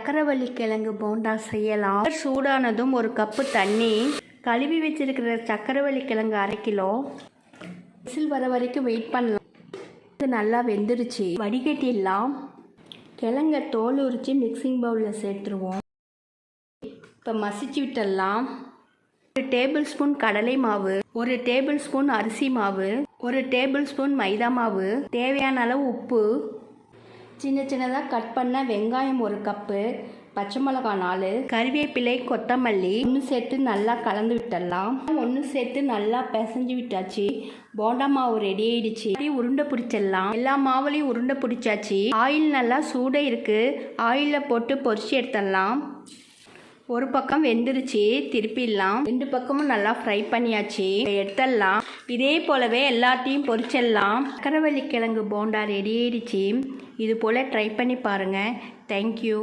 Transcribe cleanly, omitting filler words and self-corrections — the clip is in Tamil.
சக்கரவள்ளி கிழங்கு போண்டா செய்யலாம். சூடானதும் ஒரு கப்பு தண்ணி, கழுவி வச்சிருக்கிற சக்கரவள்ளி கிழங்கு 1/2 கிலோ, விசில் வர வரைக்கும் வெயிட் பண்ணலாம். இது நல்லா வெந்துருச்சு, வடிகட்டிடலாம். கிழங்க தோல் உரித்து மிக்சிங் பவுலில் சேர்த்துருவோம். இப்போ மசிச்சு விட்டுடலாம். 1 டேபிள் ஸ்பூன் கடலை மாவு, 1 டேபிள் ஸ்பூன் அரிசி மாவு, 1 டேபிள் ஸ்பூன் மைதா மாவு, தேவையான அளவு உப்பு, சின்ன சின்னதாக கட் பண்ண வெங்காயம் 1 கப்பு, பச்சை மிளகாய் 4, கறிவேப்பிலை, கொத்தமல்லி ஒன்று சேர்த்து நல்லா கலந்து விட்டுடலாம். ஒன்று சேர்த்து நல்லா பிசைஞ்சு விட்டாச்சு. போண்டா மாவு ரெடி ஆயிடுச்சு. உருண்டை பிடிச்சிடலாம். எல்லா மாவுலையும் உருண்டை பிடிச்சாச்சு. ஆயில் நல்லா சூடாக இருக்குது. ஆயிலில் போட்டு பொரிச்சு எடுத்துடலாம். ஒரு பக்கம் வெந்துருச்சு, திருப்பிடலாம். 2 பக்கமும் நல்லா ஃப்ரை பண்ணியாச்சு, எடுத்துடலாம். இதே போலவே எல்லாத்தையும் பொரிச்சிடலாம். சக்கரவள்ளி கிழங்கு போண்டா ரெடி ஆயிடுச்சு. இது போல் ட்ரை பண்ணி பாருங்கள். தேங்க்யூ.